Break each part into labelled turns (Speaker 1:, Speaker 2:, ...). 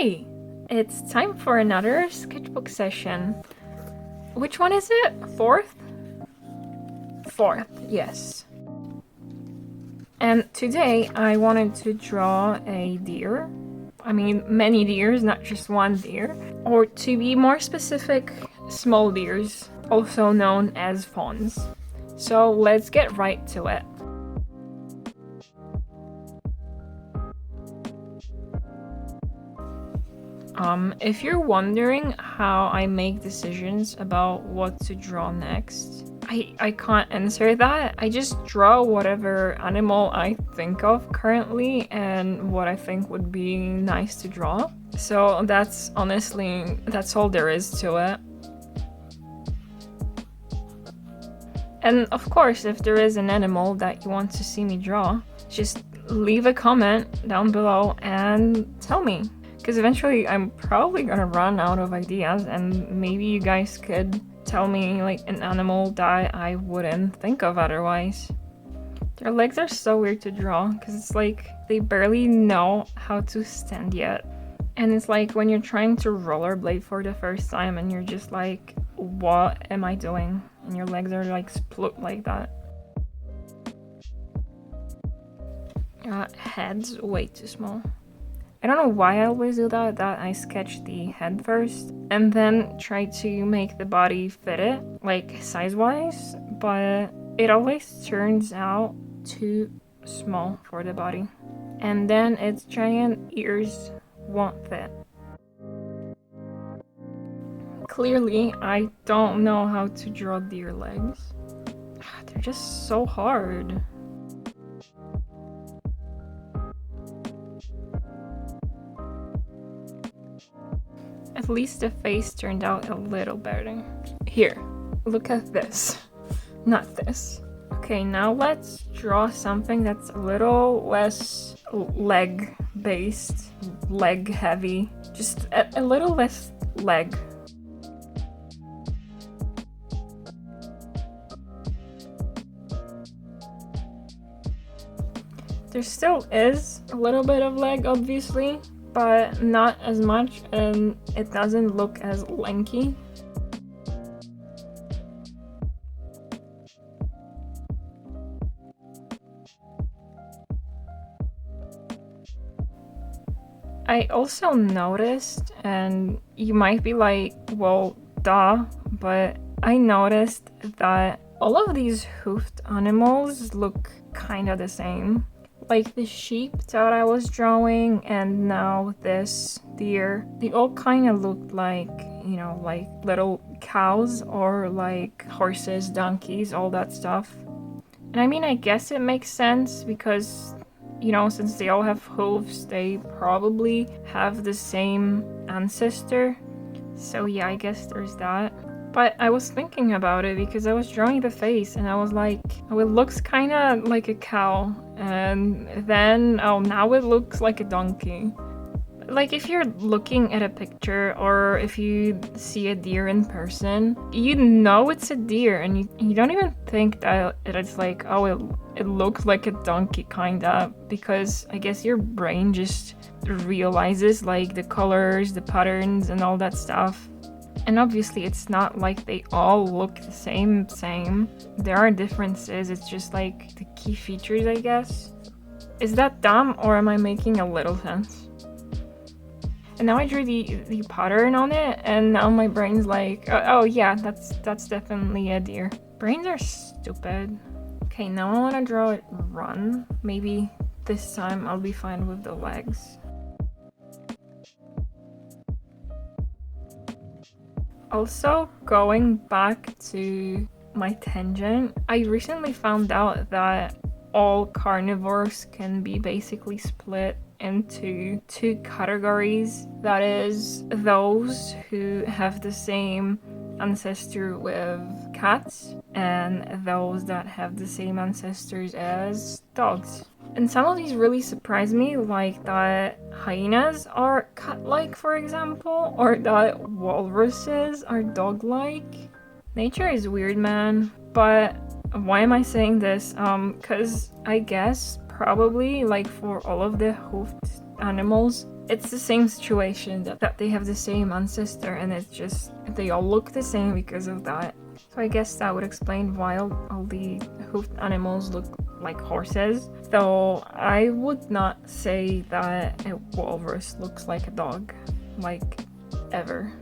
Speaker 1: Hi! It's time for another sketchbook session. Which one is it? Fourth? Fourth, yes. And today I wanted to draw a deer. I mean, many deers, not just one deer. Or to be more specific, small deers, also known as fawns. So let's get right to it. If you're wondering how I make decisions about what to draw next, I can't answer that. I just draw whatever animal I think of currently and what I think would be nice to draw. So that's honestly, that's all there is to it. And of course, if there is an animal that you want to see me draw, just leave a comment down below and tell me. Because eventually I'm probably gonna run out of ideas and maybe you guys could tell me like an animal that I wouldn't think of otherwise. Their legs are so weird to draw because it's like they barely know how to stand yet. And it's like when you're trying to rollerblade for the first time and you're just like, what am I doing? And your legs are like split like that. Head's way too small. I don't know why I always do that I sketch the head first and then try to make the body fit it, like size-wise, but it always turns out too small for the body. And then its giant ears won't fit. Clearly, I don't know how to draw deer legs. They're just so hard. At least the face turned out a little better. Here, look at this. Not this. Okay, now let's draw something that's a little less leg-based, leg-heavy. Just a little less leg. There still is a little bit of leg, obviously, but not as much, and it doesn't look as lanky. I also noticed, and you might be like, well, duh, but I noticed that all of these hoofed animals look kind of the same. Like the sheep that I was drawing and now this deer, they all kind of looked like, you know, like little cows or like horses, donkeys, all that stuff. And I mean, I guess it makes sense because, you know, since they all have hooves, they probably have the same ancestor. So yeah, I guess there's that. But I was thinking about it because I was drawing the face and I was like, oh, it looks kind of like a cow. And then, oh, now it looks like a donkey. Like if you're looking at a picture or if you see a deer in person, you know it's a deer and you don't even think that it's like, oh, it looks like a donkey kinda, because I guess your brain just realizes like the colors, the patterns and all that stuff. And obviously it's not like they all look the same. There are differences, it's just like the key features, I guess. Is that dumb or am I making a little sense? And now I drew the pattern on it and now my brain's like, oh yeah, that's definitely a deer. Brains are stupid. Okay, now I want to draw it run. Maybe this time I'll be fine with the legs. Also, going back to my tangent, I recently found out that all carnivores can be basically split into two categories. That is, those who have the same ancestor with cats and those that have the same ancestors as dogs. And some of these really surprised me, like that hyenas are cat-like, for example, or that walruses are dog-like. Nature is weird, man. But why am I saying this? Because I guess probably like for all of the hoofed animals, it's the same situation that they have the same ancestor, and it's just they all look the same because of that. So I guess that would explain why all the hoofed animals look like horses. Though I would not say that a walrus looks like a dog, like ever.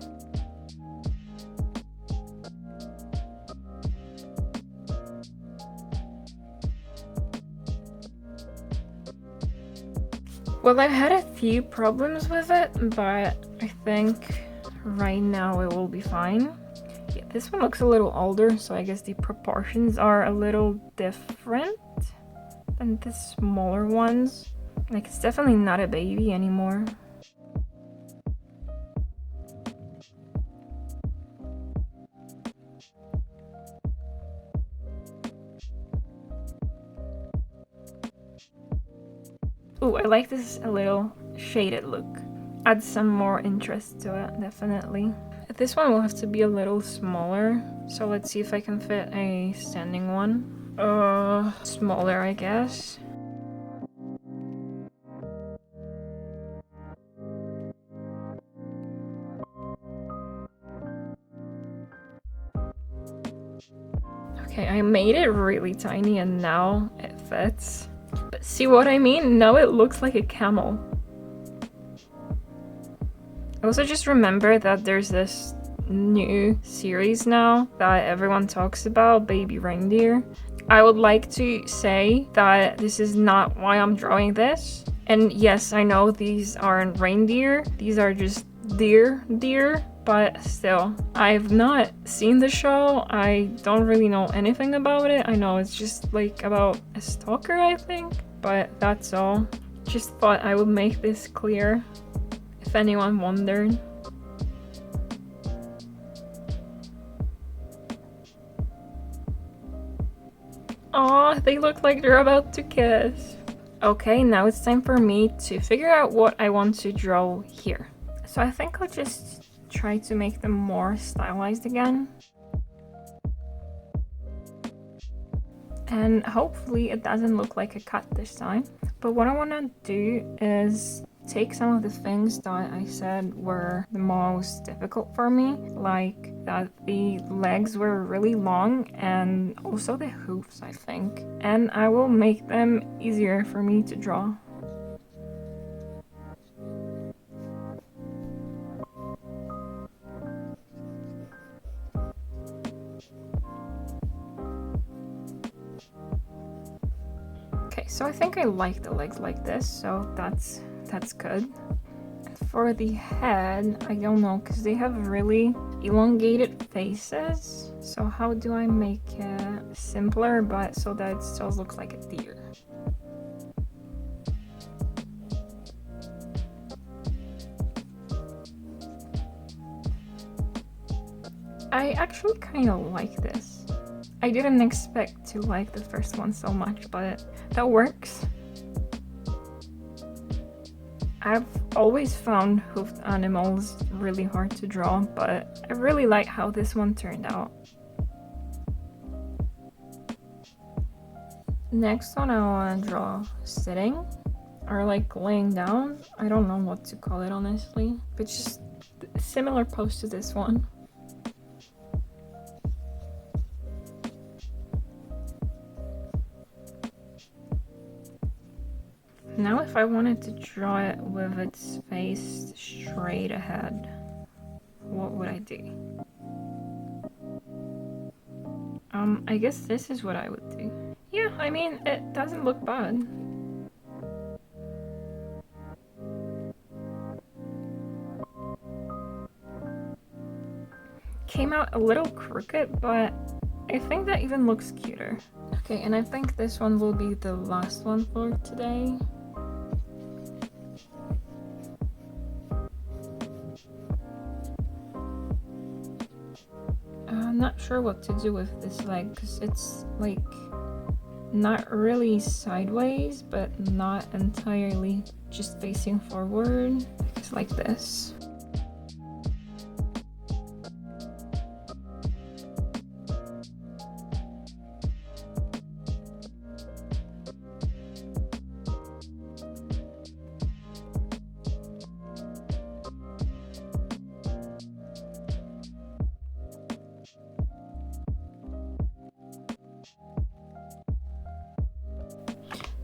Speaker 1: Well, I've had a few problems with it, but I think right now it will be fine. Yeah, this one looks a little older, so I guess the proportions are a little different than the smaller ones. Like, it's definitely not a baby anymore. Ooh, I like this a little shaded look. Adds some more interest to it, definitely. This one will have to be a little smaller, so let's see if I can fit a standing one. Smaller, I guess. Okay, I made it really tiny and now it fits. But see what I mean? Now it looks like a camel. I also just remember that there's this new series now that everyone talks about, Baby Reindeer. I would like to say that this is not why I'm drawing this. And yes, I know these aren't reindeer, these are just deer, but still, I've not seen the show. I don't really know anything about it. I know it's just like about a stalker, I think, but that's all. Just thought I would make this clear if anyone wondered. Aw, they look like they're about to kiss. Okay, now it's time for me to figure out what I want to draw here. So I think I'll just try to make them more stylized again. And hopefully it doesn't look like a cut this time. But what I want to do is take some of the things that I said were the most difficult for me, like that the legs were really long and also the hoofs, I think, and I will make them easier for me to draw. Okay, so I think I like the legs like this, so that's good. For the head, I don't know, because they have really elongated faces. So how do I make it simpler, but so that it still looks like a deer? I actually kind of like this. I didn't expect to like the first one so much, but that works. I've always found hoofed animals really hard to draw, but I really like how this one turned out. Next one I want to draw sitting, or like laying down. I don't know what to call it honestly, but just a similar pose to this one. Now if I wanted to draw it with its face straight ahead, what would I do? I guess this is what I would do. Yeah, I mean, it doesn't look bad. Came out a little crooked, but I think that even looks cuter. Okay, and I think this one will be the last one for today. I'm not sure what to do with this leg because it's like not really sideways, but not entirely just facing forward. It's like this.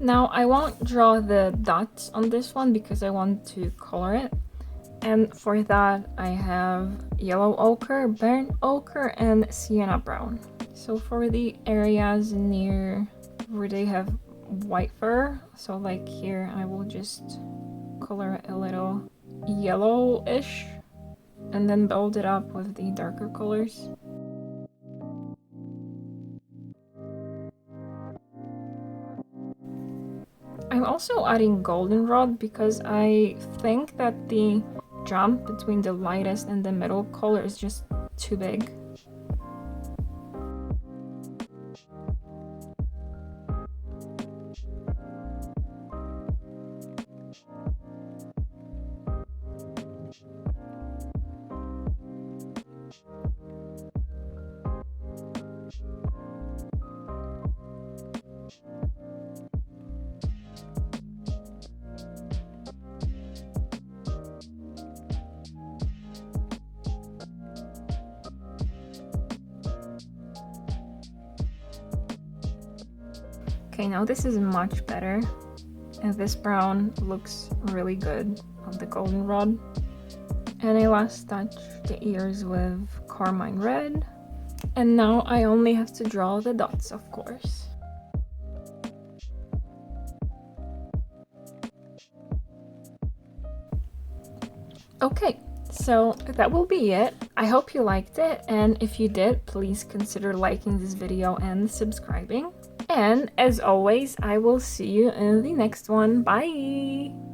Speaker 1: Now I won't draw the dots on this one because I want to color it. And for that I have yellow ochre, burnt ochre, and sienna brown. So for the areas near where they have white fur, so like here, I will just color it a little yellowish and then build it up with the darker colors. I'm also adding goldenrod because I think that the jump between the lightest and the middle color is just too big. Okay, now this is much better, and this brown looks really good on the goldenrod. And I last touched the ears with carmine red, and now I only have to draw the dots, of course. Okay, so that will be it. I hope you liked it, and if you did, please consider liking this video and subscribing. And as always, I will see you in the next one. Bye!